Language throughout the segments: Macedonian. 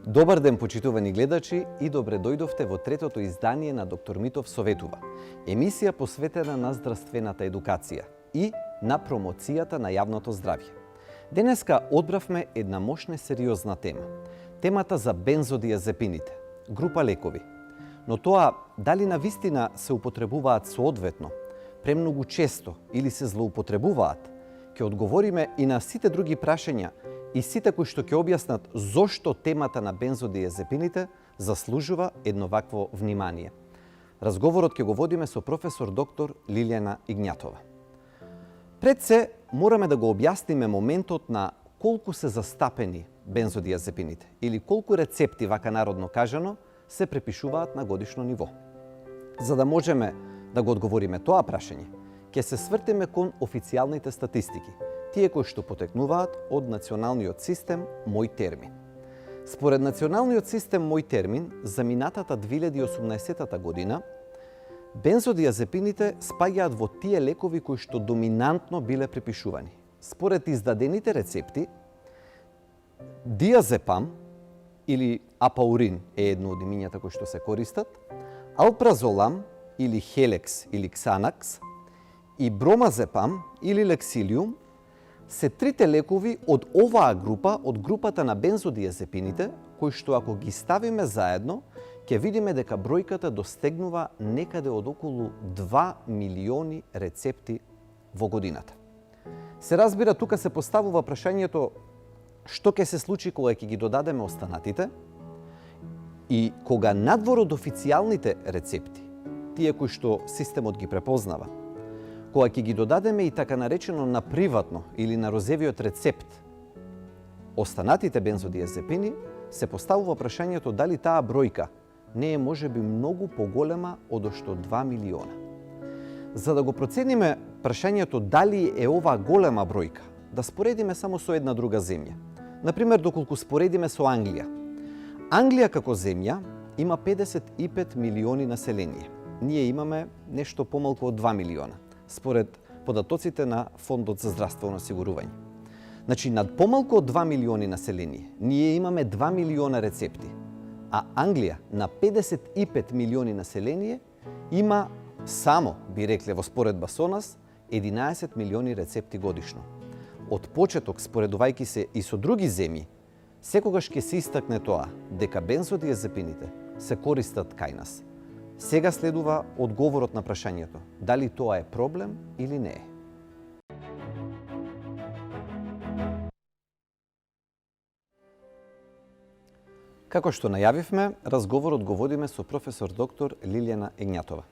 Добар ден, почитувани гледачи, и добре дојдовте во третото издание на Доктор Митов советува. Емисија посветена на здравствената едукација и на промоцијата на јавното здравје. Денеска одбравме една мощна и сериозна тема. Темата за бензодиазепините, група лекови. Но тоа дали навистина се употребуваат соодветно, премногу често или се злоупотребуваат, ќе одговориме и на сите други прашања и сите кои што ќе објаснат зошто темата на бензодиазепините заслужува едно вакво внимание. Разговорот ќе го водиме со професор доктор Лилјана Игњатова. Пред се, мораме да го објасниме моментот на колку се застапени бензодиазепините или колку рецепти, вака народно кажано, се препишуваат на годишно ниво. За да можеме да го одговориме тоа прашање, ќе се свртиме кон официјалните статистики, тие кои што потекнуваат од националниот систем Мој термин. Според националниот систем Мој термин, за минатата 2018 година, бензодиазепините спаѓаат во тие лекови кои што доминантно биле препишувани. Според издадените рецепти, диазепам или апаурин е едно од имињата кои што се користат, алпразолам или хелекс или ксанакс и бромазепам или лексилиум се трите лекови од оваа група, од групата на бензодиазепините, кои што ако ги ставиме заедно, ќе видиме дека бројката достигнува некаде од околу 2 милиони рецепти во годината. Се разбира, тука се поставува прашањето што ќе се случи кога ќе ги додадеме останатите и кога надвор од официјалните рецепти, тие кои што системот ги препознава, кога ќе ги додадеме и така наречено на приватно или на розевиот рецепт останатите бензодиазепини, се поставува прашањето дали таа бројка не е можеби многу поголема од што 2 милиона. За да го процениме прашањето дали е ова голема бројка, да споредиме само со една друга земја. Например, доколку споредиме со Англија. Англија како земја има 55 милиони население. Ние имаме нешто помалку од 2 милиона, според податоците на Фондот за здравствено осигурување. Значи, над помалку од 2 милиони население, ние имаме 2 милиона рецепти, а Англија на 55 милиони население има само, би рекле во споредба со нас, 11 милиони рецепти годишно. Од почеток, споредувајќи се и со други земји, секогаш ќе се истакне тоа дека бензодиазепините се користат кај нас. Сега следува одговорот на прашањето дали тоа е проблем или не е. Како што најавивме, разговорот го водиме со професор доктор Лилјана Игњатова.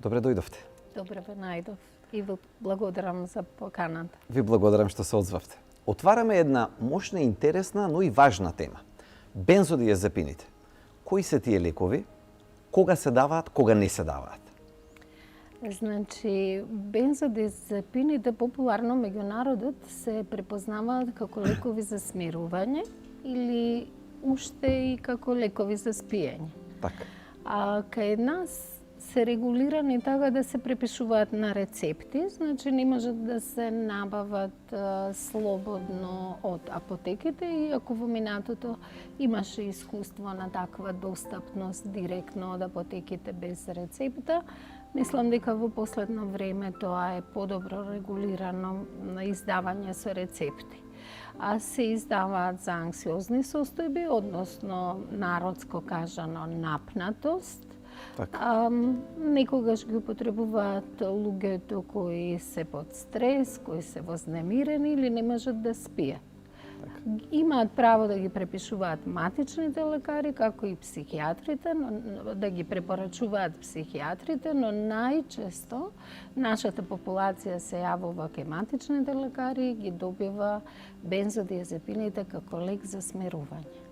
Добре дојдовте. Добре ве најдов и ви благодарам за поканата. Ви благодарам што се одзвавте. Отвараме една мощна, интересна, но и важна тема. Бензодиазепините. Кои се тие лекови? Кога се даваат, кога не се даваат? Значи, бензодиазепините популарно меѓу народот се препознаваат како лекови за смирување или уште и како лекови за спиење. Така. А кај нас се регулирани така да се препишуваат на рецепти, значи не можат да се набават слободно од апотеките, иако во минатото имаше искуство на таква достапност директно од апотеките без рецепта. Мислам дека во последно време тоа е подобро регулирано на издавање со рецепти. А се издаваат за анксиозни состојби, односно народско кажано напнатост. Некогаш ги употребуваат луѓето кои се под стрес, кои се вознемирени или не можат да спијат. Имаат право да ги препишуваат матичните лекари, како и психијатрите, да ги препорачуваат психијатрите, но најчесто нашата популација се јавува кај матичните лекари и ги добива бензодиазепините како лек за смирување.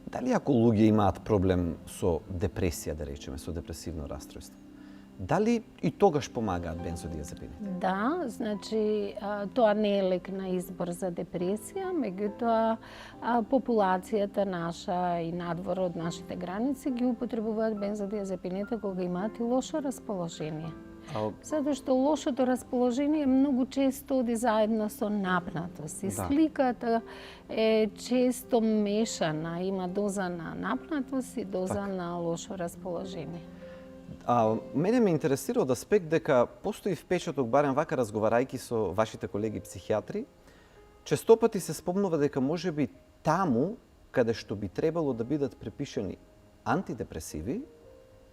Дали ако луѓе имаат проблем со депресија, да речеме, со депресивно расстройство, дали и тогаш помагаат бензодиазепините? Да, значи тоа не е лек на избор за депресија, меѓутоа популацијата наша и надвор од нашите граници ги употребуваат бензодиазепините кога имаат и лошо расположение. Затоа што лошото расположение многу често оди заедно со напнатост. И сликата е често мешана, има доза на напнатост и доза на лошо расположение. Мене ме интересира од аспект дека постои впечаток, барем вака разговарајќи со вашите колеги психијатри, честопати се спомнува дека можеби таму каде што би требало да бидат препишани антидепресиви,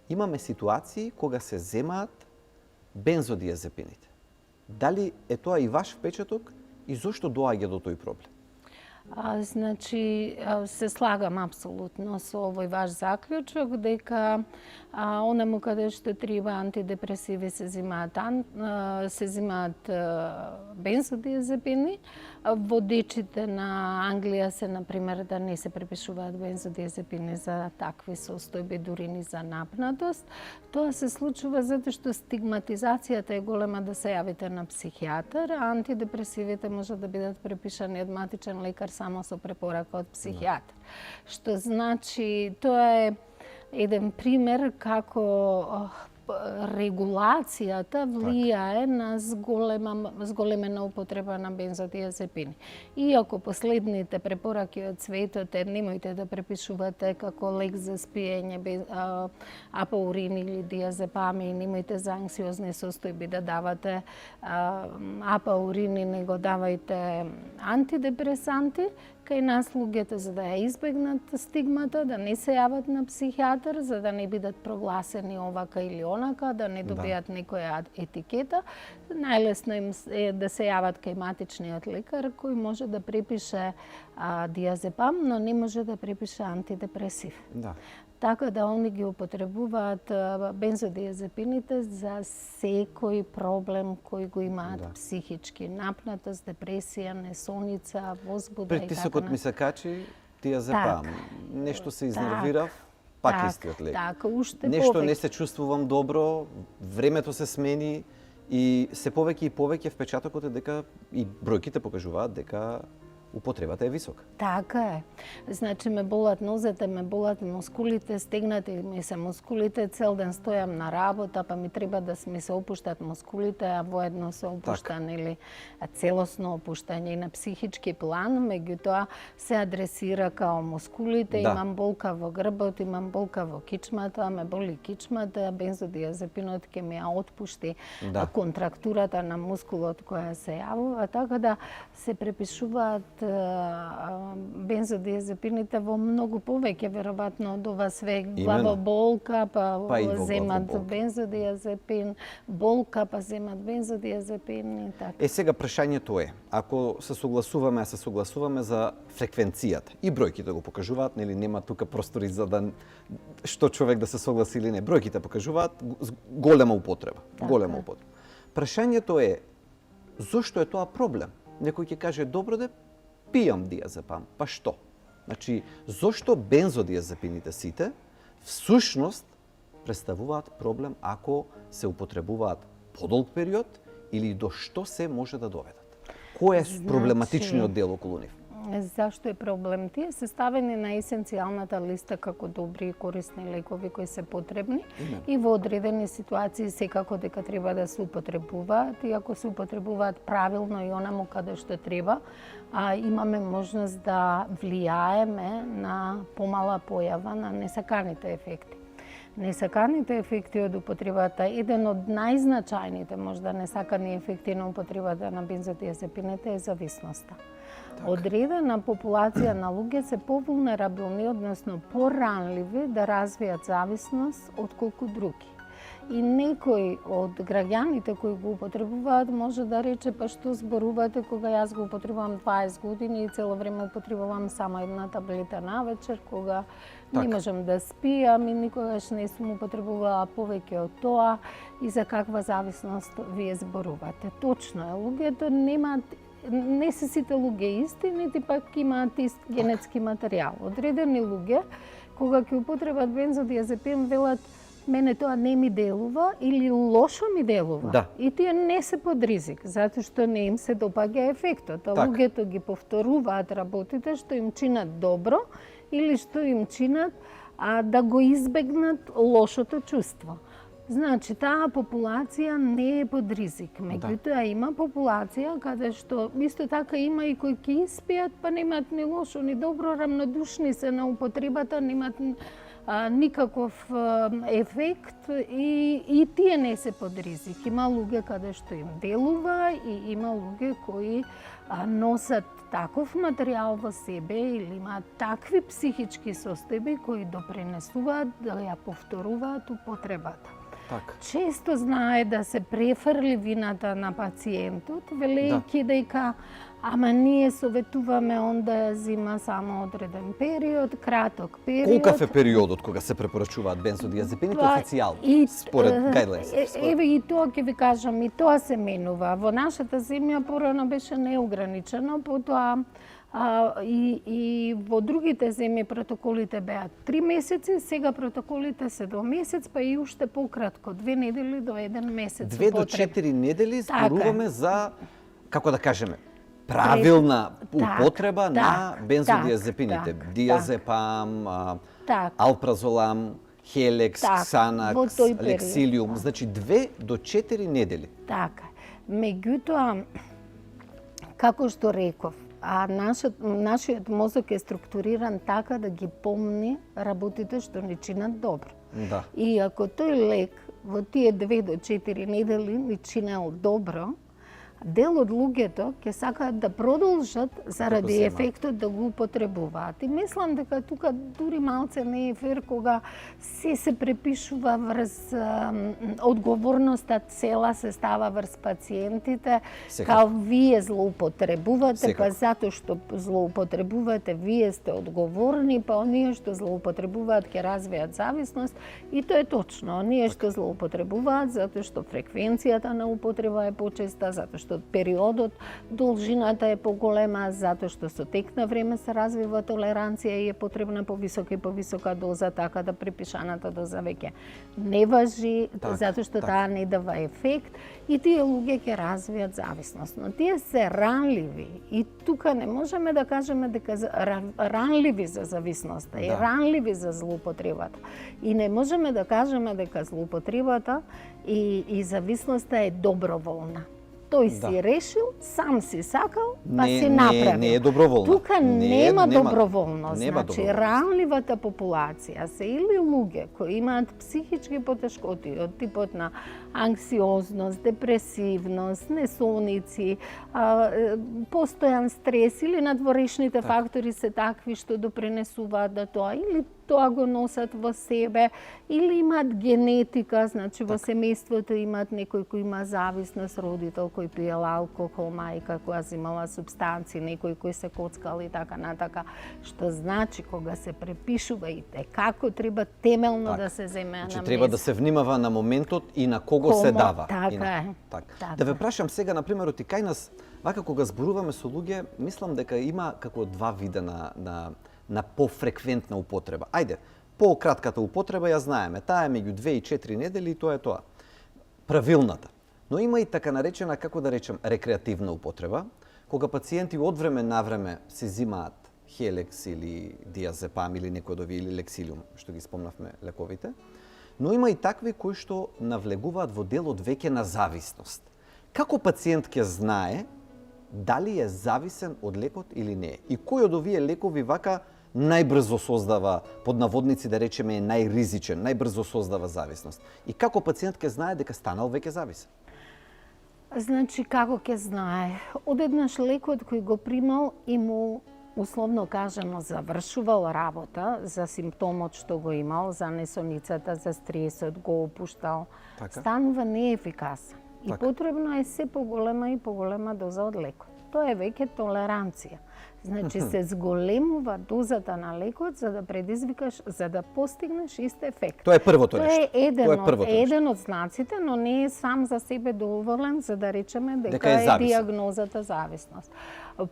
имаме ситуации кога се земаат бензодиазепините. Дали е тоа и ваш впечаток и зошто доаѓа до тој проблем? Значи, се слагам апсолутно со овој ваш заклучок дека онаму каде што треба антидепресиви се земаат бензодиазепини. Во дечите на Англија се, например, да не се препишуваат бензодиазепини за такви состојби, дури ни за напнатост. Тоа се случува затоа што стигматизацијата е голема да се јавите на психијатар, а антидепресивите можат да бидат препишани од матичен лекар само со препорака од психијатар. Што значи, тоа е еден пример како регулацијата влијае на зголемена употреба на бензодиазепини. Иако последните препораки од светот е немојте да препишувате како лек за спиење апаурин или диазепами, немојте за анксиозни состојби да давате апаурин и него давајте антидепресанти, кај нас луѓето за да ја избегнат стигмата, да не се јават на психијатар, за да не бидат прогласени овака или онака, да не добијат некоја етикета, најлесно им е да се јават кај матичниот лекар кој може да препише диазепам, но не може да препише антидепресив. Така да они ги употребуваат бензодиазепините за секој проблем кој го имаат психички, напнатост, депресија, несоница, возбуда и така. Притисокот ми се качи, диазепам. Нешто се изнервирав, пак истиот лек. Нешто не се чувствувам добро, времето се смени и се повеќе и повеќе впечатокот е дека и бројките покажуваат дека употребата е висока. Така е. Значи ме болат нозете, ме болат мускулите, стегнати ми се мускулите, цел ден стојам на работа, па ми треба да ми се опуштат мускулите, а воедно се опуштан или целосно опуштање и на психички план, меѓутоа се адресира као мускулите, имам болка во грбот, имам болка во кичмата, ме боли кичмата, бензодиазепинот ќе ми ја отпушти контрактурата на мускулот која се јавува, така да се препишуваат бензодиазепините во многу повеќе, веројатно од ова све, главоболка, па земат бензодиазепин, болка, па земат бензодиазепин и така. Сега прашањето е, ако се согласуваме за фреквенцијата, и бројките го покажуваат, нели нема тука простори за да што човек да се согласи или не, бројките покажуваат голема употреба, Прашањето е, зошто е тоа проблем? Некој ќе каже, добро де, пијам диазепам, па што? Значи, зошто бензодиазепините сите всушност представуваат проблем ако се употребуваат подолг период или до што се може да доведат? Кој е проблематичниот дел околу нив? Зашто е проблем? Тие се ставени на есенцијалната листа како добри и корисни лекови кои се потребни и во одредени ситуации секако дека треба да се употребуваат и ако се употребуваат правилно и онаму каде што треба, имаме можност да влијаеме на помала појава на несаканите ефекти. Несаканите ефекти од употребата, еден од најзначајните можда несакани ефекти на употребата на бензодиазепините е зависноста. Одредена популација на луѓе се повулнерабилни, односно поранливи да развијат зависност отколку други. И некој од граѓаните кои го употребуваат може да рече, па што зборувате кога јас го употребувам 20 години и цело време употребувам само една таблета на вечер, кога не можам да спијам и никогаш не сум употребувала повеќе од тоа и за каква зависност вие зборувате. Точно е, луѓето немаат, не се сите луѓе исти, нити пак имаат ист генетски материјал. Одредени луѓе, кога ќе употребат бензодиазепин, велат мене тоа не ми делува или лошо ми делува. И тие не се под ризик, затоа што не им се допаѓа ефектот. А луѓето ги повторуваат работите што им чинат добро или што им чинат да го избегнат лошото чувство. Значи, таа популација не е под ризик. Меѓутоа има популација каде што исто така има и кои ќе испијат, па немаат ни лошо, ни добро, рамнодушни се на употребата, немаат никаков ефект и тие не се под ризик. Има луѓе каде што им делува и има луѓе кои носат таков материјал во себе или имаат такви психички состојби кои допринесуваат да ја повторуваат употребата. Така. Често знае да се префрли вината на пациентот, велејќи дека ама ние советуваме он да ја зима само одреден период, краток период. Колкав е периодот кога се препорачуваат бензодиазепините официјално, според guidelines? Еве и тоа ќе ви кажам, и тоа се менува. Во нашата земја порано беше неограничено, потоа и во другите земји протоколите беа 3 месеци, сега протоколите се до месец, па и уште пократко, 2 недели до 1 месец. 2 до 4 недели зборуваме за, како да кажеме, правилна употреба на бензодиазепините. Диазепам, алпразолам, хелекс, ксанакс, лексилиум. Значи 2 до 4 недели. Така. Меѓутоа, како што реков, нашиот мозок е структуриран така да ги помни работите што ни чинат добро. Да. И ако тој лек во тие 2 до 4 недели ни чинел добро, дел од луѓето ќе сакаат да продолжат заради ефектот да го употребуваат. И мислам дека тука дури малце не е фер кога се препишува врз одговорноста цела се става врз пациентите, као вие злоупотребувате, па затоа што злоупотребувате вие сте одговорни, па оние што злоупотребуваат ќе развијат зависност, и тоа е точно. Оние што злоупотребуваат затоа што фреквенцијата на употреба е почеста, затоа што периодот, должината е поголема, затоа што со тек на време се развива толеранција и е потребна повисока и повисока доза, така да препишаната доза веќе не важи, затоа што таа не дава ефект и тие луѓе ќе развијат зависност. Но тие се ранливи и тука не можеме да кажеме дека ранливи за зависноста и ранливи за злоупотребата. И не можеме да кажеме дека злоупотребата и зависноста е доброволна. Тој си решил, сам си сакал, па си направил. Не е доброволно. Тука нема доброволност. Значи, ранливата популација се или луѓе кои имаат психички потешкоти од типот на анксиозност, депресивност, несоници, постојан стрес или надворешните фактори се такви што допринесуваат да тоа, или тоа го носат во себе, или имаат генетика, значи во семејството имаат некој кој има зависност, родител кој пиел алкохол, мајка која земала супстанци, некој кој се коцкал и така натака, што значи кога се препишува и како треба темелно да се земе на место. Треба да се внимава на моментот и на кого се дава. Така е. Да ве прашам сега, например, и кај нас, вака кога зборуваме со луѓе, мислам дека има како 2 вида на пофреквентна употреба. Ајде, по-кратката употреба ја знаеме, таа е меѓу 2 и 4 недели и тоа е тоа. Правилната. Но има и така наречена, како да речем, рекреативна употреба, кога пациенти од време на време се зимаат хелекс или диазепам или некој од овие или лексилиум, што ги спомнавме лековите, но има и такви кои што навлегуваат во делот веќе на зависност. Како пациент ќе знае дали е зависен од лекот или не? И кој од овие лекови вака најбрзо создава, под наводници да речеме, е најризичен, најбрзо создава зависност? И како пациент ќе знае дека станал веќе зависен? Значи, како ќе знае? Одеднаш лекот кој го примал и му, условно кажано, завршувал работа за симптомот што го имал, за несоницата, за стресот, го опуштал, станува неефикасен. И потребно е се поголема и поголема доза од лекот. Тоа е веќе толеранција. Значи се зголемува дозата на лекот за да предизвикаш, за да постигнеш ист ефект. Тоа е првото нешто. Тоа е еден од знаците, но не е сам за себе доволен за да речеме дека е диагнозата зависност.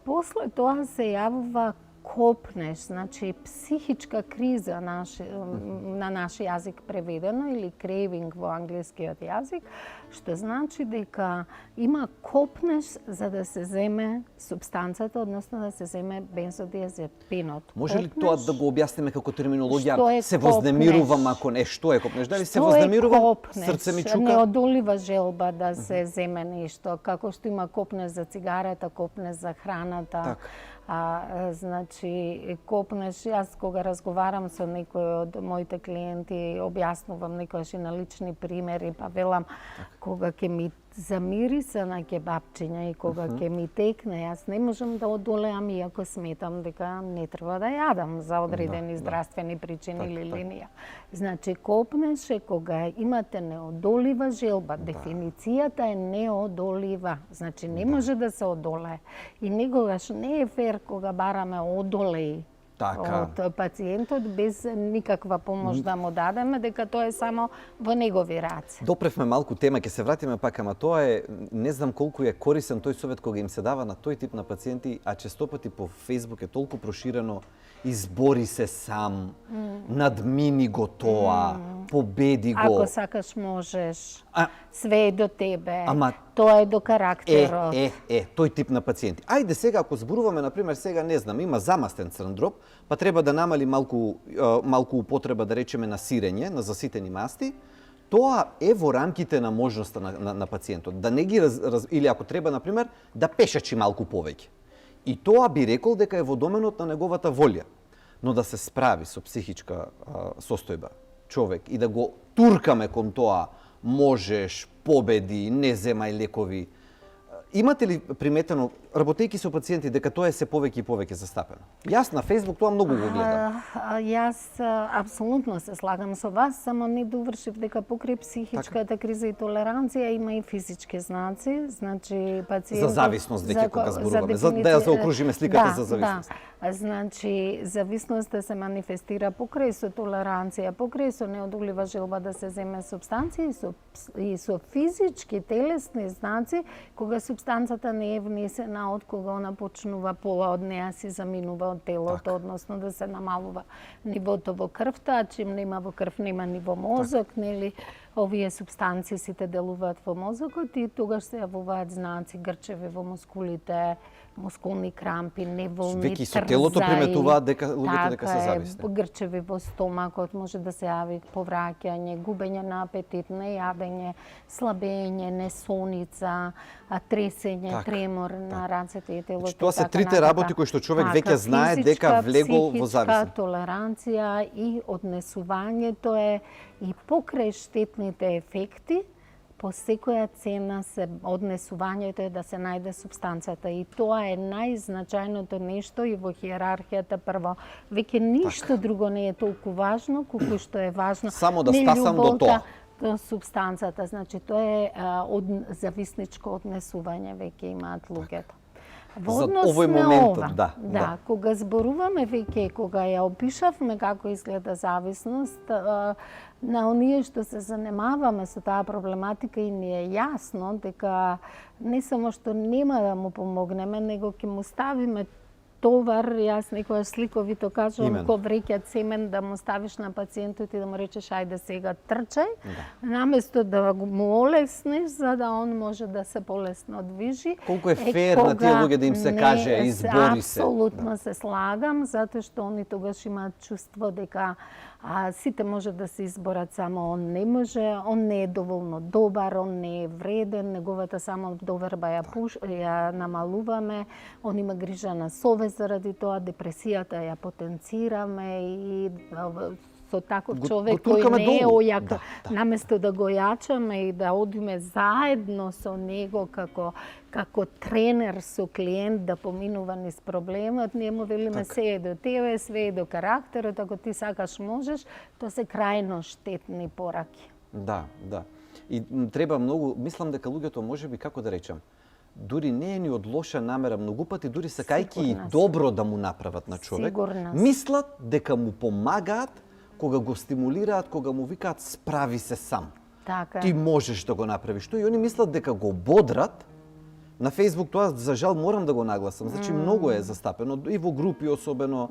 После тоа се јавува копнеш, значи психичка криза на наш јазик преведено или craving во англискиот јазик, што значи дека има копнеш за да се земе субстанцата, односно да се земе бензодиазепинот. Може ли тоа да го објасниме како терминологија? Што е Се вознемирувам ако не, што е копнеш? Дали се вознемирувам, срце ми чука? Неодолива желба да се земе нешто, како што има копнеш за цигарета, копнеш за храната. Значи, копнеш, јас кога разговарам со некој од моите клиенти, објаснувам некојаш и на лични примери, па велам, кога ќе ми замириса на кебапчиња и кога ќе ми текне, јас не можам да одолеам, иако сметам дека не треба да јадам за одредени здравствени причини или линија. Значи, копнеш е кога имате неодолива желба. Дефиницијата е неодолива. Значи, не може да се одолее. И никогаш не е фер кога бараме одолеј од пациентот без никаква помош да му дадеме, дека тоа е само во негови раце. Допревме малку тема, ќе се вратиме пак, ама тоа е, не знам колку е корисен тој совет кога им се дава на тој тип на пациенти, а честопати по Фејсбук е толку проширено: избори се сам, надмини го тоа, победи го. Ако сакаш можеш, све е до тебе, тоа е до карактерот. Тој тип на пациенти. Ајде сега, ако зборуваме, например, сега не знам, има замастен црн дроб, па треба да намали малку употреба, да речеме, на сирење, на заситени масти, тоа е во рамките на можноста на пациентот. Да не ги или ако треба, например, да пешачи малку повеќе. И тоа би рекол дека е во доменот на неговата волја. Но да се справи со психичка состојба човек и да го туркаме кон тоа: можеш, победи, не земај лекови. Имате ли приметено, работејќи со пациенти, дека тоа е се повеќе и повеќе застапено? Јас на Фејсбук тоа многу го гледам. Јас апсолутно се слагам со вас, само не довршив дека покрај психичката криза и толеранција има и физички знаци, значи пациентот... За зависност, дека кога зборуваме, да ја заокружиме сликата за зависност. Значи, зависноста се манифестира покрај со толеранција, покрај со неодолива желба да се земе субстанција и со физички, телесни знаци, кога субстанцата не е внесена, од кога она почнува пола од неа си заминува од телото, односно да се намалува нивото во крвта, а чим нема во крв, нема ни во мозок, нели? Овие субстанции сите делуваат во мозокот и тогаш се јавуваат знаци, грчеви во мускулите, мускулни крампи, неволни трзаи. Веќе со телото приметуваат дека луѓето дека се зависни. Грчеви во стомакот, може да се јави повраќање, губење на апетит, нејадење, слабење, несоница, тресење, тремор на рацете и телото. Тоа се трите работи кои што човек веќе знае дека влегол во зависност. Физичка, толеранција и однесувањето е и покрај штетните ефекти, по секоја цена се однесувањето е да се најде субстанцијата и тоа е најзначајното нешто и во хиерархијата прво. Веќе ништо друго не е толку важно колку што е важно само да стасам до тоа. До субстанцијата, значи тоа е зависничко однесување веќе имаат луѓето. За овој моментот, да. Кога зборуваме веќе, кога ја опишавме како изгледа зависност, на оние што се занимаваме со таа проблематика и ни е јасно дека не само што нема да му помогнеме, него ќе му ставиме товар, јас некоја сликовито кажувам, ко вреќа цемент да му ставиш на пациентот и да му речеш ајде сега трчај, наместо да му олеснеш за да он може да се полесно движи. Колку е фер на тие луѓе да им се каже избори се. Апсолутно се слагам, затоа што они тогаш имаат чувство дека сите може да се изборат, само он не може, он не е доволно добар, он не е вреден, неговата само доверба ја намалуваме, он има грижа на совест заради тоа, депресијата ја потенцираме и со таков човек кој не е ојак, наместо да го јачаме и да одиме заедно со него како тренер со клиент да поминува низ проблемот, ние му велиме се е до тебе, све е до карактерот, ако ти сакаш можеш, тоа се крајно штетни пораки. Да. И треба многу, мислам дека луѓето можеби, како да речам, дури не е ни од лоша намера, многу пати дури сакајќи и добро да му направат на човек, мислат дека му помагаат кога го стимулираат, кога му викаат справи се сам. Ти можеш да го направиш тоа и они мислат дека го бодрат На Facebook тоа за жал морам да го нагласам. Значи многу е застапено и во групи особено.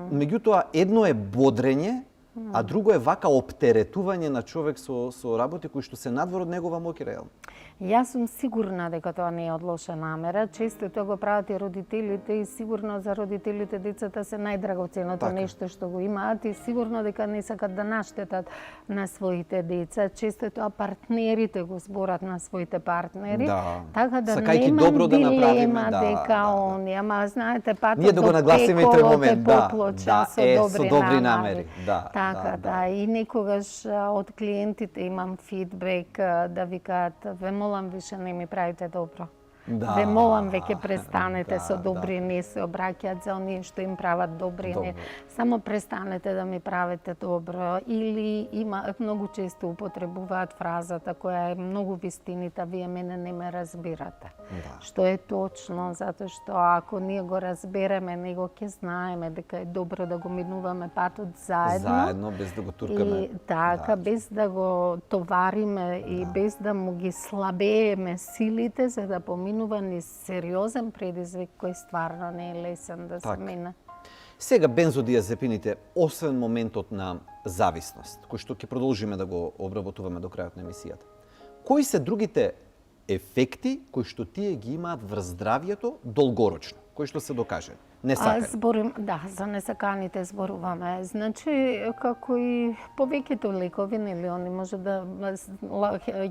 Меѓутоа едно е бодрење, а друго е вака оптеретување на човек со работи кои што се надвор од негова моќ реално. Јас сум сигурна дека тоа не е од лоша намера. Често тоа го прават и родителите и сигурно за родителите децата се најдрагоценното нешто што го имаат и сигурно дека не сакат да наштетат на своите деца. Често тоа партнерите го зборат на своите партнери. Така да сакајќи добро да направиме, дека они, ама знаете патот ние да го нагласиме тој момент, со добри намери. Така, и некогаш од клиентите имам фидбек да викаат ве молам више не ми правите добро. Ве молам веќе престанете со добри, не се обраќаат за оние што им прават добри. Само престанете да ми правите добро. Или има многу често употребуваат фразата која е многу вистинита, вие мене не ме разбирате. Што е точно, затоа што ако ние го разбереме, него ќе знаеме дека е добро да го минуваме патот заедно. Заедно, без да го туркаме. И така, без да го товариме и без да му ги слабееме силите за да поминува ни сериозен предизвик кој стварно не е лесен да се мине. Сега бензодиазепините, освен моментот на зависност, кој што ќе продолжиме да го обработуваме до крајот на емисијата, кои се другите ефекти кои што тие ги имаат врз здравјето долгорочно, кои што се докажени? Зборим, за несаканите зборуваме. Значи, како и повеќето лекови, нели, они може да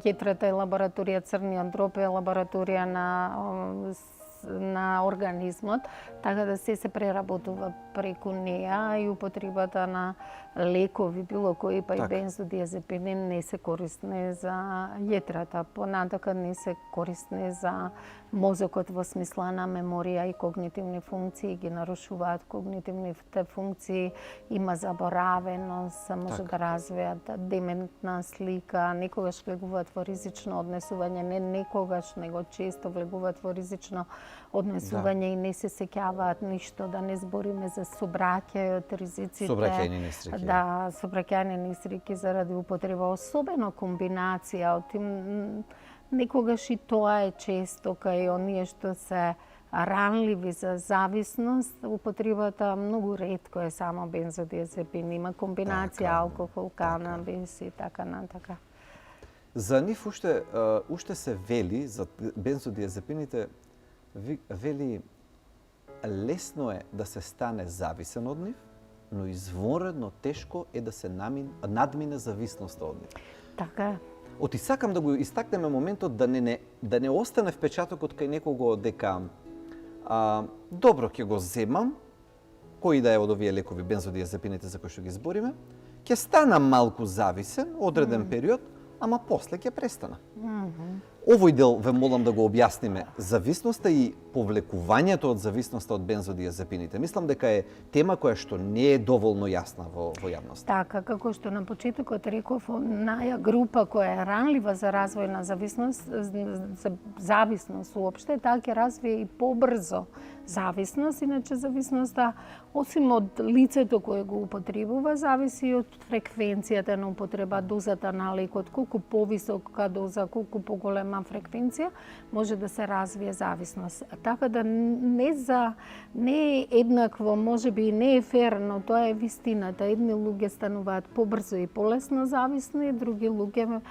јетрата е лабораторија, црниот дроп е лабораторија на организмот, така да се преработува преку неа и употребата на лекови, било кои па и бензодиазепини не се корисни за јетрата, понатака не се корисни за мозокот во смисла на меморија и когнитивни функции, ги нарушуваат когнитивните функции, има заборавеност, може да развијат дементна слика, некогаш влегуваат во ризично однесување, не некогаш, него често влегуваат во ризично однесување и не се сеќаваат ништо, да не збориме за собраќајот, ризиците. Собраќајни несреќи. Да, собраќајни несреќи заради употреба, особено комбинација од тим. Некогаш и тоа е често кај оние што се ранливи за зависност, употребата многу ретко е само бензодиазепин, има комбинација алкохол, канабис и така натака. За нив уште се вели за бензодиазепините, вели лесно е да се стане зависен од нив, но извонредно тешко е да се надмине зависноста од нив. Така. Оти сакам да го истакнеме моментот да не остане впечатокот кај некого дека добро ќе го земам, кој да е од овие лекови бензодиазепините за кои што ги збориме, ќе станам малку зависен одреден период, ама после ќе престана. Овој дел ве молам да го објасниме, зависноста и повлекувањето од зависноста од бензодиазепините. Мислам дека е тема која што не е доволно јасна во јавноста. Така, како што на почетокот реков, наја група која е ранлива за развој на зависност уопште, таа ќе развие и побрзо зависност. Иначе зависноста, осим од лицето кое го употребува, зависи од фреквенцијата на употреба, дозата на лекот. Колку повисока доза, колку поголема фреквенција, може да се развие зависност. Така да не е еднакво, можеби и не е фер, но тоа е вистината. Едни луѓе стануваат побрзо и полесно зависни, други луѓе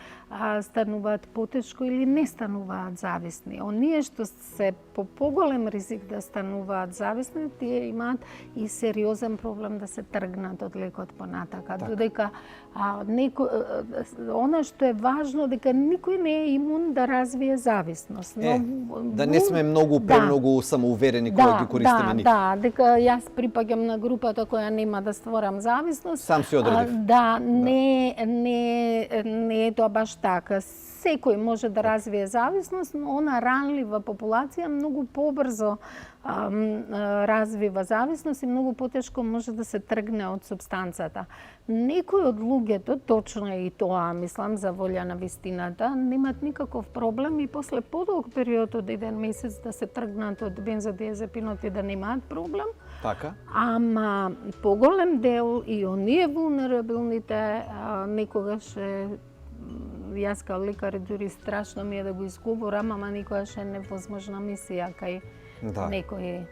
стануваат потешко или не стануваат зависни. Оние што се по поголем ризик да стануваат зависни, тие имаат и сериозен проблем да се тргнат од лекот понатака. Додека она што е важно, дека никој не е имун да развие зависност. Да не сме многу премногу самоуверени кога ги користиме нив. Дека јас припаѓам на групата која нема да створам зависност. Сам си одредив. Не е тоа баш така. Секој може да развие зависност, но она ранлива популација многу побрзо развива зависност и многу потешко може да се тргне од супстанцата. Некои од луѓето, точно е и тоа, мислам, за волја на вистината, немат никаков проблем и после подолг период од 1 месец да се тргнат од бензодиазепинот и да немаат проблем. Така. Ама поголем дел и оние вулнерабилните некогаш Јас као лекар дури страшно ми е да го изговорам, ама никогаш е невозможна мисија кај некои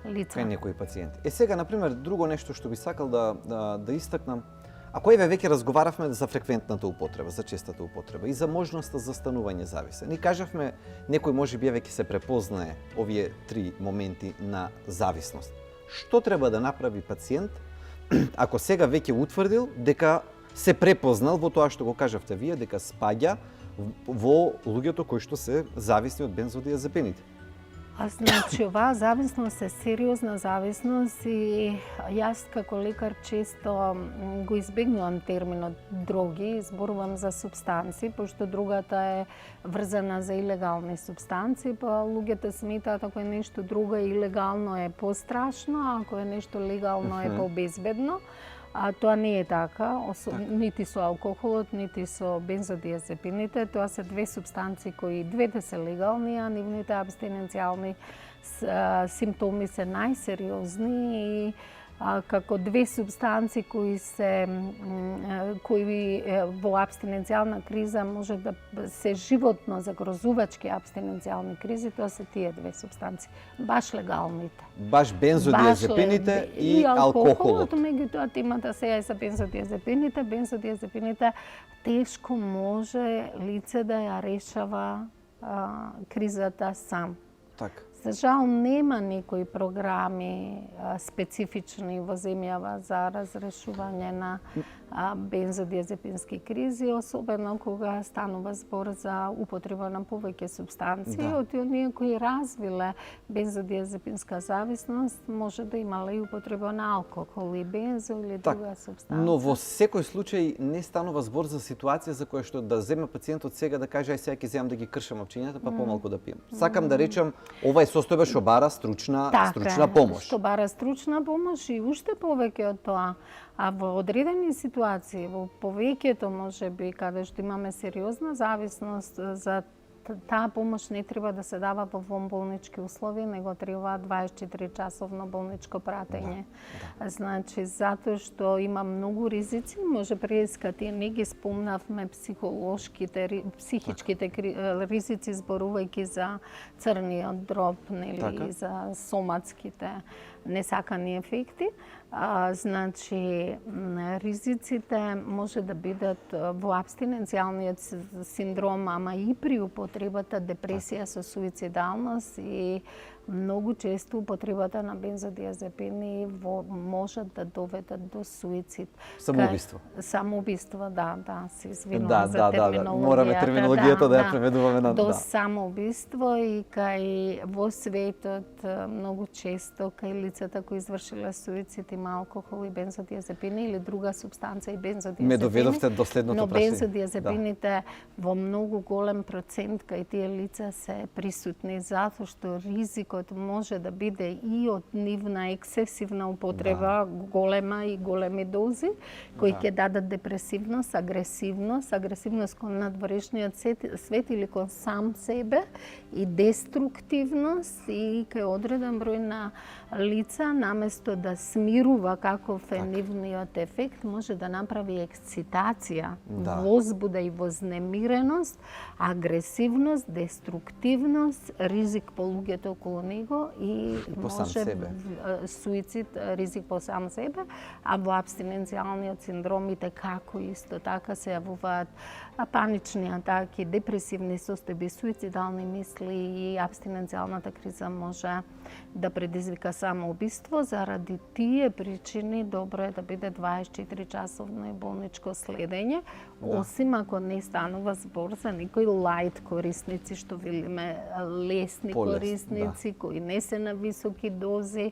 лица. Кај некои пациенти. Сега, например, друго нешто што би сакал да истакнам, ако еве веќе разговаравме за фреквентната употреба, за честата употреба и за можноста за станување зависен. И кажавме, некој можеби веќе се препознае овие три моменти на зависност. Што треба да направи пациент ако сега веќе утврдил дека се препознал во тоа што го кажавте вие, дека спаѓа во луѓето кои што се зависни од бензодиазепините? Значи, оваа зависност е сериозна зависност и јас како лекар често го избегнувам терминот дроги, зборувам за супстанци, пошто другата е врзана за илегални супстанци, па луѓето сметаат ако е нешто друго илегално е пострашно, а ако е нешто легално е побезбедно. А тоа не е така, нити со алкохолот, нити со бензодиазепините. Тоа се две супстанци кои двете се легални, а нивните абстиненцијални симптоми се најсериозни и како две субстанци кои во абстиненцијална криза може да се животно загрозувачки абстиненцијални кризи, тоа се тие две субстанци, баш легалните. Баш бензодиазепините и алкохолот. Меѓутоа темата сега е за бензодиазепините. Бензодиазепините тешко може лице да ја решава кризата сам. Така. За жал нема некои програми специфични во земјава за разрешување на бензодиазепински кризи, особено кога станува збор за употреба на повеќе субстанции. Од оние кои развиле бензодиазепинска зависност, може да имале и употреба на алкохол и бензо или друга субстанција. Но во секој случај не станува збор за ситуација за која што да земе пациентот сега да каже ај сега ќе земам да ги кршам опчињата, па помалку да пијам. Сакам да речам, ова е состојба што бара стручна помош. Што бара стручна помош и уште повеќе од тоа. А во одредени ситуации, во повеќето можеби каде што имаме сериозна зависност, за таа помош не треба да се дава во вонболнички услови, него треба 24-часовно болничко пратење. Значи, затоа што има многу ризици, може прескати, не ги спомнавме психичките ризици, зборувајќи за црниот дроб, нели, за соматските несакани ефекти. Значи, ризиците може да бидат во абстиненцијалниот синдром, ама и при употребата депресија со суицидалност и многу често употребата на бензодиазепини може да доведат до суицид. Самоубиство. Самоубиство, да, се извинувам за терминологијата. Мораме терминологијата да ја преведуваме на до самоубиство и кај во светот многу често кај лицата кои извршиле суицид има алкохол и бензодиазепини или друга субстанција и бензодиазепини. Ме доведовте до следното прашање. Но бензодиазепините во многу голем процент кај тие лица се присутни затоа што ризикот може да биде и од нивна ексесивна употреба, голема и големи дози, кои ќе дадат депресивност, агресивност кон надворешниот свет или кон сам себе и деструктивност и кај одреден број на лица, наместо да смирува каков е нивниот ефект, може да направи ексцитација, возбуда и вознемиреност, агресивност, деструктивност, ризик по луѓето околу него и може суицид, ризик по сам себе, а во абстиненцијалниот синдромите како исто така се јавуваат панични атаки, депресивни состојби, суицидални мисли и абстиненцијалната криза може да предизвика самоубиство. Заради тие причини добро е да биде 24-часовно и болничко следење, осим ако не станува збор за некои лајт корисници, што велиме лесни корисници, кои не се на високи дози,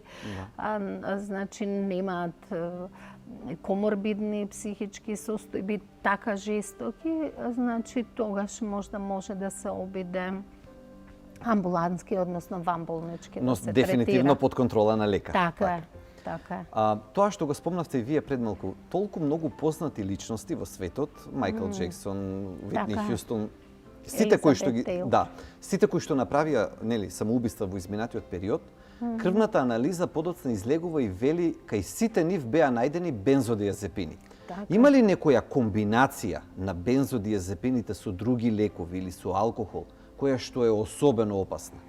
значи немаат коморбидни психички состојби така жестоки, значи тогаш можда може да се обиде амбулантски, односно ванболнички да се дефинитивно третира. под контрола на лекар. Така е. Тоа што го спомнавте и вие пред малку, толку многу познати личности во светот, Майкл Джексон, Витни Хјустон, сите кои што направија, нели, самоубиства во изминатиот период, крвната анализа подоцна излегува и вели кај сите нив беа најдени бензодиазепини. Така. Има ли некоја комбинација на бензодиазепините со други лекови или со алкохол, која што е особено опасна?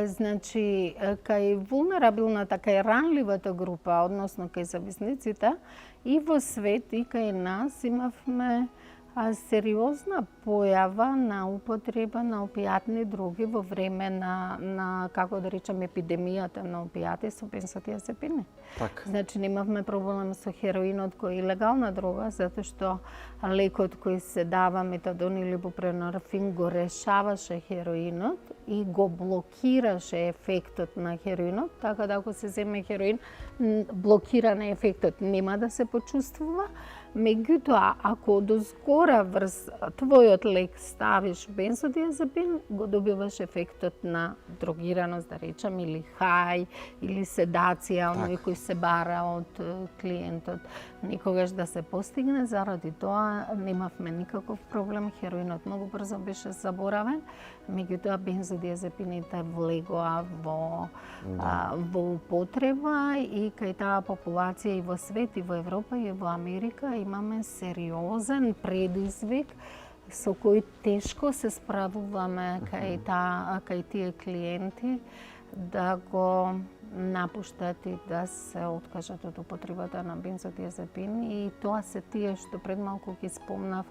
Значи, кај вулнерабилната, кај ранливата група, односно кај зависниците, и во свет и кај нас имавме сериозна појава на употреба на опијатни дроги во време на како да речем, епидемијата на опијати со бензодиазепини. Така. Значи, немавме проблем со хероинот кој е илегална дрога, затоа што лекот кој се дава, метадон или бупренорфин, го решаваше хероинот и го блокираше ефектот на хероинот, така да ако се земе хероин, блокиран е ефектот, нема да се почувствува. Меѓутоа, ако дозгора врз твојот лек ставиш бензодиазепин, го добиваш ефектот на дрогираност, да речем, или хај, или седација, оној кој се бара од клиентот. Никогаш да се постигне, заради тоа немавме никаков проблем, хероинот многу брзо беше заборавен, меѓутоа бензодиазепините влегоа во употреба и кај таа популација и во свет, и во Европа, и во Америка имаме сериозен предизвик со кој тешко се справуваме кај тие клиенти да го напуштат и да се откажат од употребата на бензодиазепин, и тоа се тие што пред малку ги спомнав,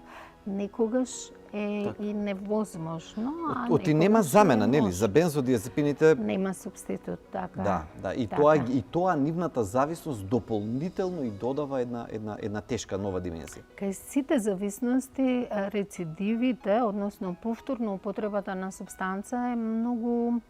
некогаш е и невозможно. Оти нема замена, нели, за бензодиазепините? Нема субститут, така. Да, и така. тоа нивната зависност дополнително и додава една тешка нова димензија. Кај сите зависности, рецидивите, односно повторно употребата на супстанца е многу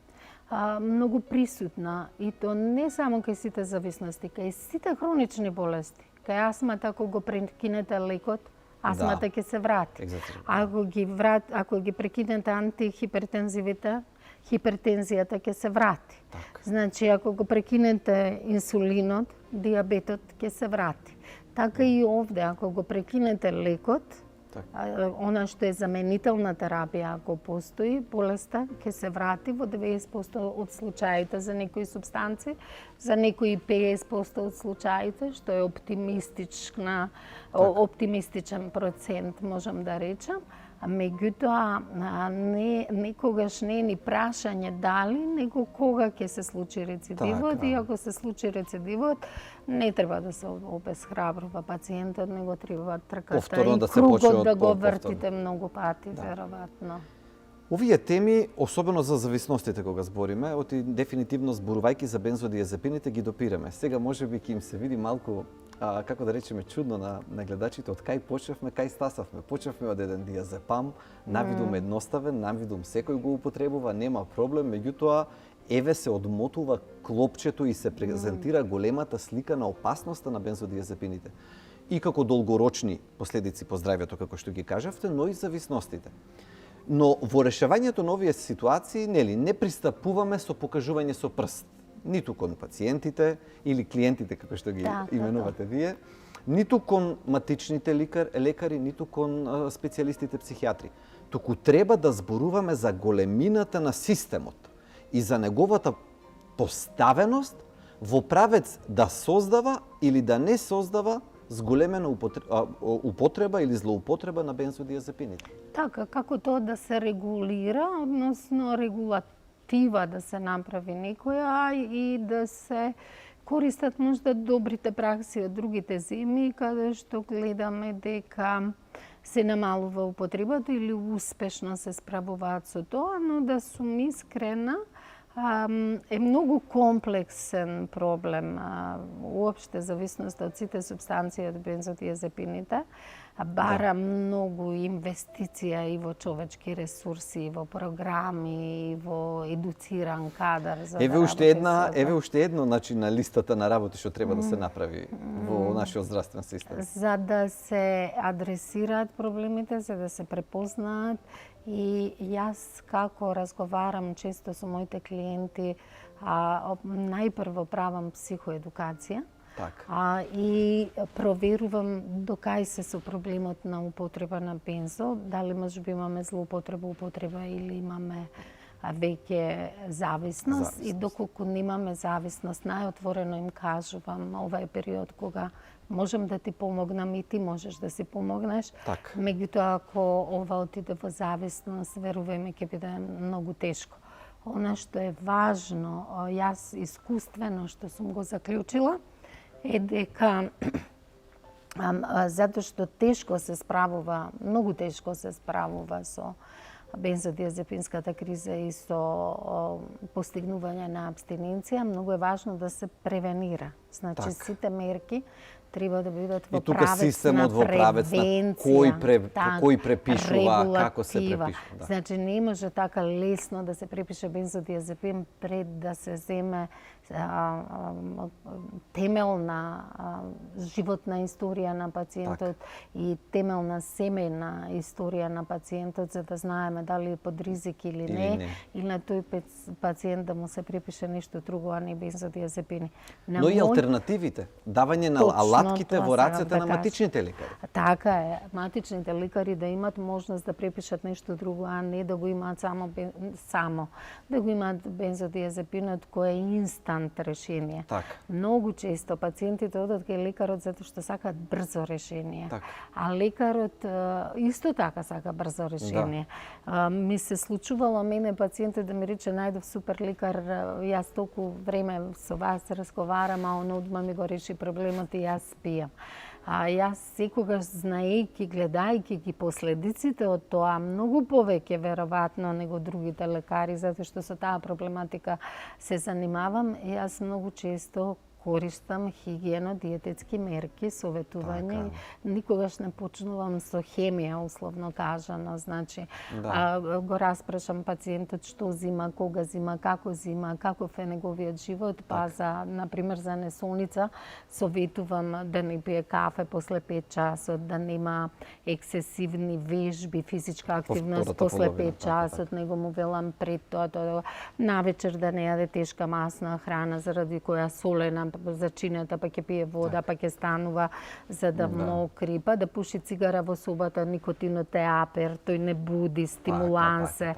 присутна, и то не само кај сите зависности, кај сите хронични болести. Кај астмата, ако го прекинете лекот, астмата ќе се врати. Ако ги прекинете антихипертензивите, хипертензијата ќе се врати. Так. Значи, ако го прекинете инсулинот, диабетот ќе се врати. Така и овде, ако го прекинете лекот, она што е заменителна терапија, ако постои, болеста ќе се врати во 90% од случаите за некои супстанци, за некои 50% од случаите, што е оптимистичен процент, можам да речам. Меѓутоа, некогаш не е ни прашање дали, него кога ќе се случи рецидивот, и ако се случи рецидивот, не треба да се обесхрабрува пациентот, него треба трката и кругот да го вртите многу пати, веројатно. Овие теми, особено за зависностите кога збориме, дефинитивно зборувајќи за бензодиазепините ги допираме. Сега можеби ќе им се види малку, како да речеме, чудно на гледачите, од кај почнавме, кај стасавме. Почнавме од еден диазепам, навидум едноставен, навидум секој го употребува, нема проблем, меѓутоа еве се одмотува клопчето и се презентира големата слика на опасноста на бензодиазепините. И како долгорочни последици по здравјето, како што ги кажавте, но и зависностите. Но во решавањето на овие ситуации, нели, не пристапуваме со покажување со прст, ниту кон пациентите или клиентите, како што ги именувате вие, ниту кон матичните лекари, ниту кон специјалистите психијатри. Туку треба да зборуваме за големината на системот и за неговата поставеност во правец да создава или да не создава зголемена употреба или злоупотреба на бензодиазепините. Така, како тоа да се регулира, односно регулатива да се направи некоја и да се користат можда добрите пракси од другите земји, каде што гледаме дека се намалува употребата или успешно се справуваат со тоа, но да сум искрена, е многу комплексен проблем уопште зависноста од сите супстанции од бензодиазепините. Бара многу инвестиција и во човечки ресурси, и во програми, и во едуциран кадар за еве уште едно начин на листата на работи што треба да се направи во нашиот здравствен систем. За да се адресираат проблемите, за да се препознаат. И јас како разговарам често со моите клиенти, најпрво правам психоедукација. И проверувам докај се со проблемот на употреба на бензо, дали можеби имаме злоупотреба, употреба или имаме веќе зависност и доколку немаме зависност, најотворено им кажувам, ова е период кога можем да ти помогнам и ти можеш да си помогнеш. Так. Меѓутоа, ако ова отиде во зависност, верувај ми, ќе биде многу тешко. Она што е важно, јас искуствено што сум го заклучила, е дека затоа што тешко се справува, многу тешко се справува со бензодиазепинската криза и со постигнување на абстиненција, многу е важно да се превенира. Значи, Так. сите мерки треба да бидат во И тука правец системот на во правец на превенција, кој препишува, како се регулатива. препишува. Да. Значи, не може така лесно да се препише бензодиазепин пред да се земе темелна животна историја на пациентот и темелна семејна историја на пациентот, за да знаеме дали е под ризик или не, или на тој пациент да му се препише нешто друго, а не бензодиазепини. Но и алтернативите, давање на алатките во рацете на кажам. матичните лекари. Така е, матичните лекари да имат можност да препишат нешто друго, а не да го имаат само да го имаат бензодиазепинот кој е инстант решение. Така. Многу често пациентите одат кај лекарот затоа што сакаат брзо решение. Така. А лекарот исто така сака брзо решение. Ми се случувало мене пациентите да ми рече најдов супер лекар, јас толку време со вас разговарам, а он одма ми го реши проблемот и јас спијам. А јас секогаш знаејќи, гледајќи ги последиците од тоа, многу повеќе веројатно него другите лекари, затоа што со таа проблематика се занимавам, јас многу често користам хигиено-диететски мерки, советување. Никогаш не почнувам со хемија, условно кажано. Значи, го распрашам пациентот што зима, кога зима, каков е неговиот живот, па за, например, за несолница, советувам да не пие кафе после 5 часот, да нема ексесивни вежби, физичка активност после 5 часот, него му велам пред тоа, навечер да не јаде тешка масна храна заради која солена зачинета, па ќе пие вода, па ќе станува за да мокри, па да пуши цигара во собата, никотинот е апер, тој не буди, стимулансе,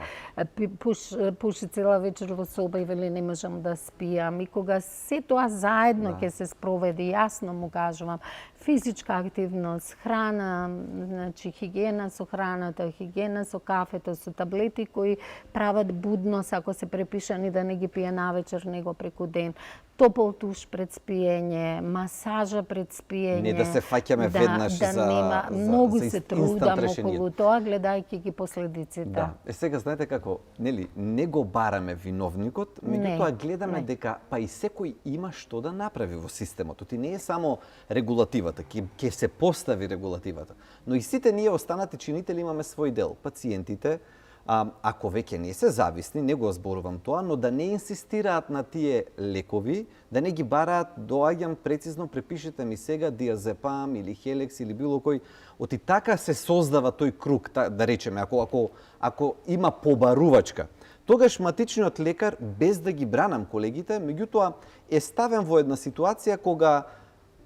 пуши цела вечер во соба и вели не можам да спијам. И кога се тоа заедно ќе се спроведе, јасно му кажувам, физичка активност, храна, значи хигиена со храната, хигиена со кафето, со таблети кои прават будност ако се препишани да не ги пие навечер, него преку ден. Топол туш пред спиење, масажа пред спиење. Не да се фаќаме веднаш за многу се инстант трудам решение. околу тоа, гледајќи ги последиците. Да. Сега знаете како, нели, не го бараме виновникот, меѓутоа гледаме дека па и секој има што да направи во системот. Ти не е само регулативата, ќе се постави регулативата, но и сите ние останати чинители имаме свој дел. Пациентите, ако веќе не се зависни, не го зборувам тоа, но да не инсистираат на тие лекови, да не ги бараат, доаѓам прецизно, препишете ми сега диазепам или хелекс или било кој. Оти така се создава тој круг, да речеме, ако има побарувачка. Тогаш матичниот лекар, без да ги бранам колегите, меѓутоа е ставен во една ситуација кога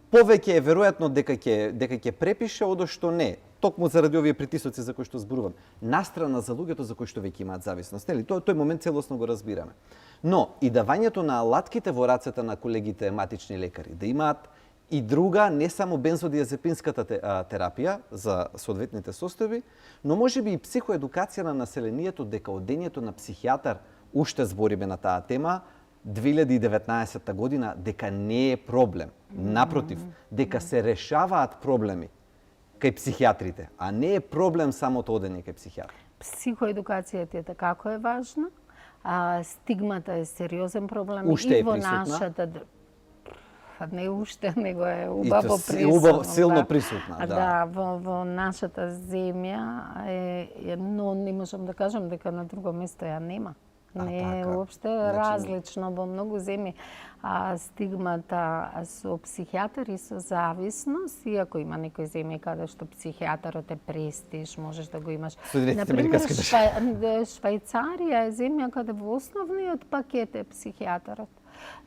повеќе е веројатно дека ќе препише одошто не. Токму заради овие притисоци за кои што зборувам. Настрана за луѓето за кои што веќе имаат зависност. Нели, тој момент целосно го разбираме. Но и давањето на алатките во рацете на колегите матични лекари, да имаат и друга, не само бензодиазепинската терапија за соодветните состојби, но можеби и психоедукација на населението дека одењето на психијатар, уште збориме на таа тема, 2019 година, дека не е проблем. Напротив, дека се решаваат проблеми кај психијатрите, а не е проблем самото одење кај психијатар. Психоедукацијата е како е важна, стигмата е сериозен проблем уште и во присутна. нашата не уште, него е убаво присутна. Убаво, силно присутна, да. Да, во нашата земја но не можам да кажам дека на друго место ја нема. Не е уопште различно во многу земји. Стигмата со психијатар и со зависност, иако има некои земји каде што психијатарот е престиж, можеш да го имаш. Например, Швајцарија е земја каде во основниот пакет е психијатарот.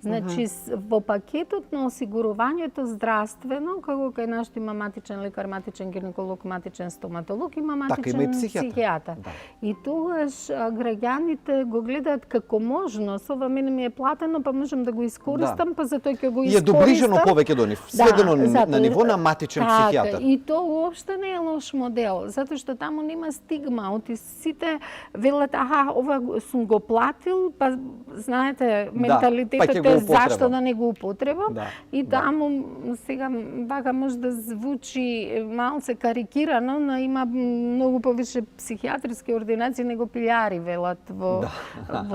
Значи, во пакетот на осигурувањето здравствено, како кај нашто има матичен лекар, матичен гинеколог, матичен стоматолог, има матичен има и психијатар. Да. И тогаш граѓаните го гледаат како можност. Ова мене ми е платено, па можам да го искористам, па затоа ќе го И е доближено повеќе до нив, сведено на ниво на матичен психијатар. И то уопште не е лош модел, затоа што таму нема стигма. Оти сите велат, ова сум го платил, па знаете, менталитетот е зашто да не го употребам. И таму сега вака може да звучи малце карикирано, но има многу повише психијатриски ординации него пилјари велат во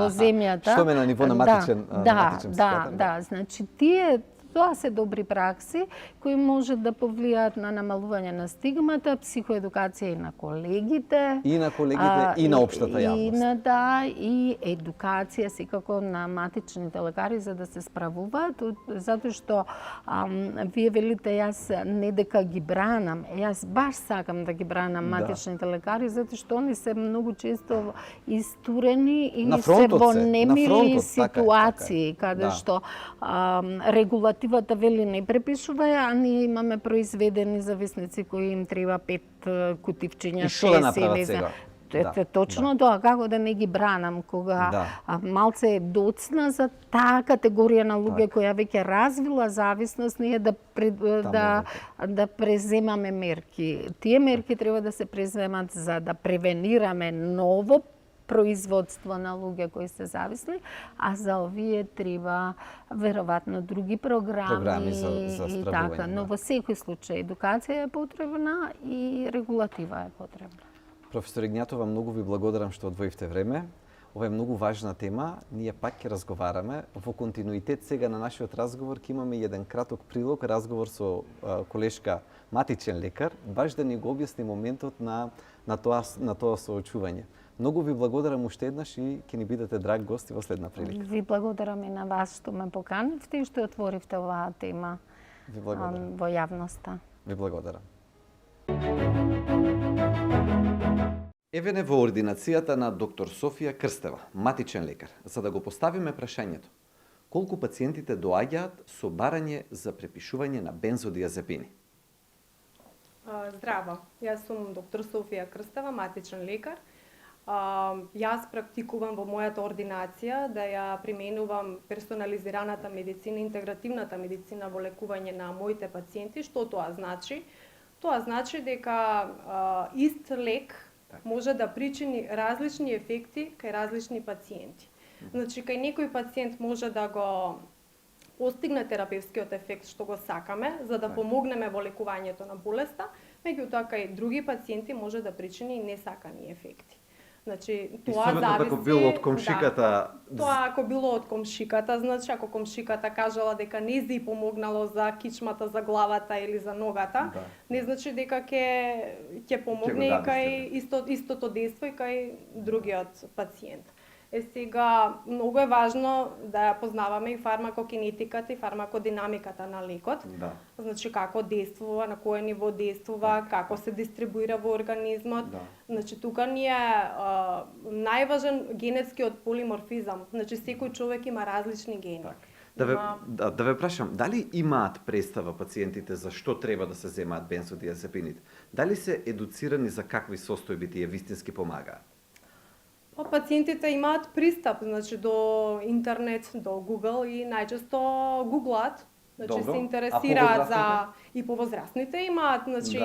земјата. Што ме на ниво на матичен психијатар? Да, значи тоа се добри пракси кои може да повлијаат на намалување на стигмата, психоедукација и на колегите. И на колегите, и на општата јавност. И едукација секако на матичните лекари за да се справуваат, затоа што вие велите јас не дека ги бранам, јас баш сакам да ги бранам матичните лекари, затоа што они се многу често истурени и се во немили ситуации, каде што регулативата вели не препишуваја, а ние имаме произведени зависници кои им треба 5 кутивчиња, 6 или... И што да направат сега? Точно тоа, како да не ги бранам, кога малце е доцна за таа категорија на луѓе која веќе развила зависност, ние да преземаме мерки. Тие мерки треба да се преземат за да превенираме ново производство на луѓе кои се зависни, а за овие треба веројатно други програми за и така. Но во секој случај едукација е потребна и регулатива е потребна. Професор Игњатова, многу ви благодарам што одвоивте време. Ова е многу важна тема. Ние пак ќе разговараме. Во континуитет сега на нашиот разговор ќе имаме еден краток прилог, разговор со колешка матичен лекар, баш да ни го објасни моментот на тоа соочување. Многу ви благодарам уште еднаш и ќе ни бидете драг гости во следна прилика. Ви благодарам и на вас што ме поканивте и што отворивте оваа тема во јавноста. Ви благодарам. Еве во ординацијата на доктор Софија Крстева, матичен лекар, за да го поставиме прашањето. Колку пациентите доаѓаат со барање за препишување на бензодиазепини? Здраво, јас сум доктор Софија Крстева, матичен лекар. Јас практикувам во мојата ординација да ја применувам персонализираната медицина, интегративната медицина во лекување на моите пациенти. Што тоа значи? Тоа значи дека ист лек може да причини различни ефекти кај различни пациенти. Значи, кај некој пациент може да го постигне терапевскиот ефект што го сакаме, за да помогнеме во лекувањето на болеста, меѓутоа кај други пациенти може да причини и несакани ефекти. Значи, тоа зависи... Ако било од комшиката... Тоа ако било од комшиката, значи ако комшиката кажала дека не зи помогнало за кичмата, за главата или за ногата, не значи дека ќе помогне и кај истото дејство и кај другиот пациент. Сега, многу е важно да ја познаваме и фармакокинетиката и фармакодинамиката на лекот. Значи, како действува, на кое ниво действува, како се дистрибуира во организмот. Значи, тука ни е најважен генетскиот полиморфизам. Значи, секој човек има различни гени. Да ве прашам, дали имаат представа пациентите за што треба да се земаат бензодиазепините? Дали се едуцирани за какви состојби тие вистински помагаат? Пациентите имаат пристап, значи, до интернет, до Google и најчесто гуглаат, значи се интересираат за и повозрастните имаат, значи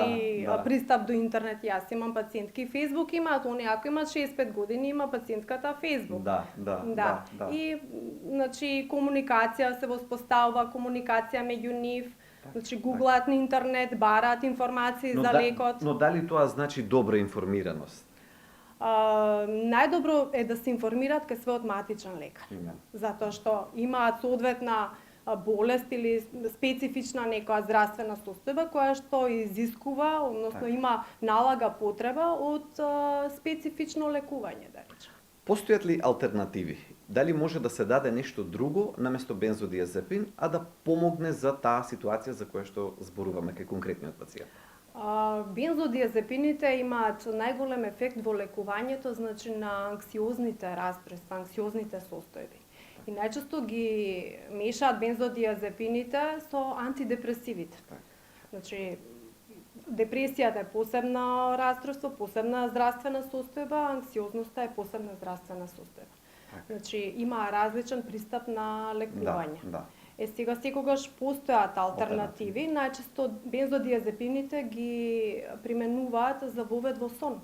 пристап до интернет. Јас имам пациентки Facebook имаат, они ако имаат 65 години има пациентката Facebook. Да. И значи комуникација се воспоставува, комуникација меѓу нив. Значи гуглаат на интернет, бараат информации за лекот. Но дали тоа значи добра информираност? Најдобро е да се информираат кај својот матичен лекар. Затоа што имаат соодветна болест или специфична некоја здравствена состојба која што изискува, односно има налага потреба од специфично лекување, да речем. Постојат ли алтернативи? Дали може да се даде нешто друго наместо бензодиазепин, а да помогне за таа ситуација за која што зборуваме кај конкретниот пациент? Бензодиазепините имаат најголем ефект во лекувањето, значи на анксиозните расстройства, анксиозните состојби. И И најчесто ги мешаат бензодиазепините со антидепресивите. Значи, депресијата е посебна расстройство, посебна здравствена состојба, анксиозноста е посебна здравствена состојба. Значи, има различен пристап на лекување. Да. Сега секогаш постојат алтернативи, најчесто бензодиазепините ги применуваат за вовед во сон.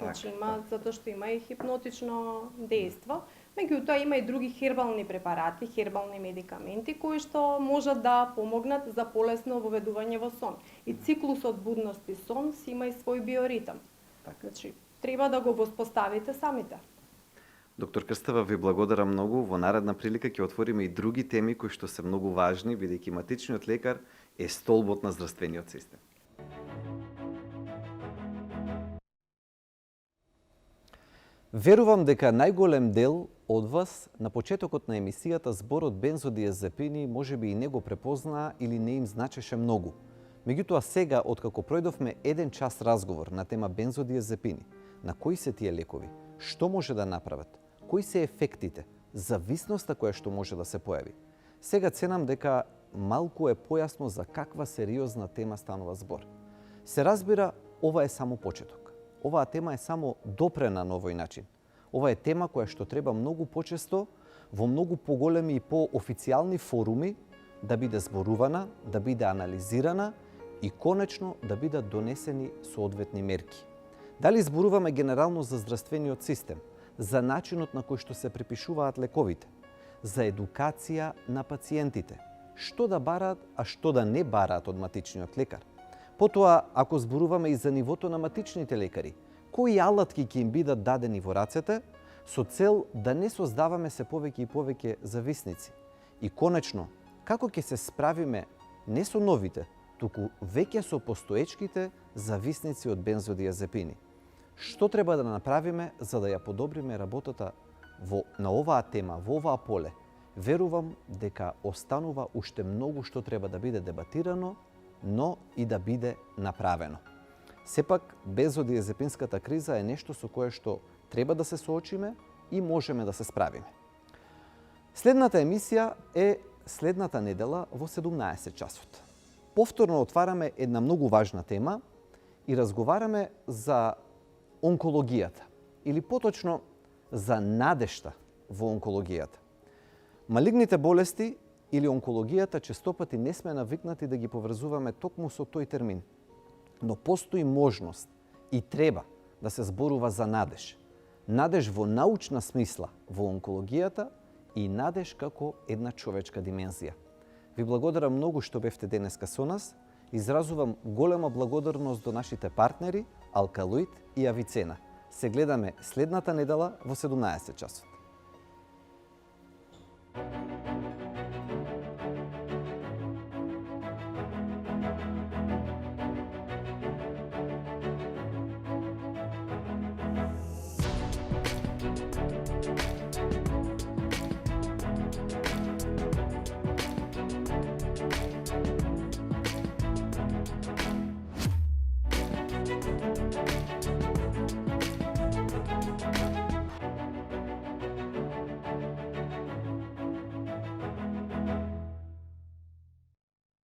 Значи затоа што има и хипнотично дејство. Меѓутоа има и други хербални препарати, хербални медикаменти кои што можат да помогнат за полесно воведување во сон. И циклусот будност и сон си има и свој биоритам. Значи треба да го воспоставите самите. Доктор Крстева, ви благодарам многу. Во наредна прилика ќе отвориме и други теми кои што се многу важни, бидејќи матичниот лекар е столбот на здравствениот систем. Верувам дека најголем дел од вас на почетокот на емисијата зборот бензодиазепини можеби и не го препознаа или не им значеше многу. Меѓутоа сега, откако пројдовме 1 час разговор на тема бензодиазепини, на кои се тие лекови, што може да направат, кои се ефектите, зависноста која што може да се појави, сега ценам дека малку е појасно за каква сериозна тема станува збор. Се разбира, ова е само почеток. Оваа тема е само допрена на овој начин. Ова е тема која што треба многу почесто, во многу поголеми и поофицијални форуми, да биде зборувана, да биде анализирана и конечно да бидат донесени соодветни мерки. Дали зборуваме генерално за здравствениот систем, за начинот на кој што се препишуваат лековите, за едукација на пациентите, што да бараат, а што да не бараат од матичниот лекар. Потоа, ако зборуваме и за нивото на матичните лекари, кои алатки ќе им бидат дадени во рацете, со цел да не создаваме се повеќе и повеќе зависници. И конечно, како ќе се справиме не со новите, туку веќе со постоечките зависници од бензодиазепини. Што треба да направиме за да ја подобриме работата на оваа тема, во оваа поле? Верувам дека останува уште многу што треба да биде дебатирано, но и да биде направено. Сепак, бензодиазепинската криза е нешто со кое што треба да се соочиме и можеме да се справиме. Следната емисија е следната недела во 17 часот. Повторно отвараме една многу важна тема и разговараме за онкологијата, или поточно за надежта во онкологијата. Малигните болести или онкологијата честопати не сме навикнати да ги поврзуваме токму со тој термин. Но постои можност и треба да се зборува за надеж. Надеж во научна смисла во онкологијата и надеж како една човечка димензија. Ви благодарам многу што бевте денеска со нас. Изразувам голема благодарност до нашите партнери Алкалоид и Авицена. Се гледаме следната недела во 17 часот.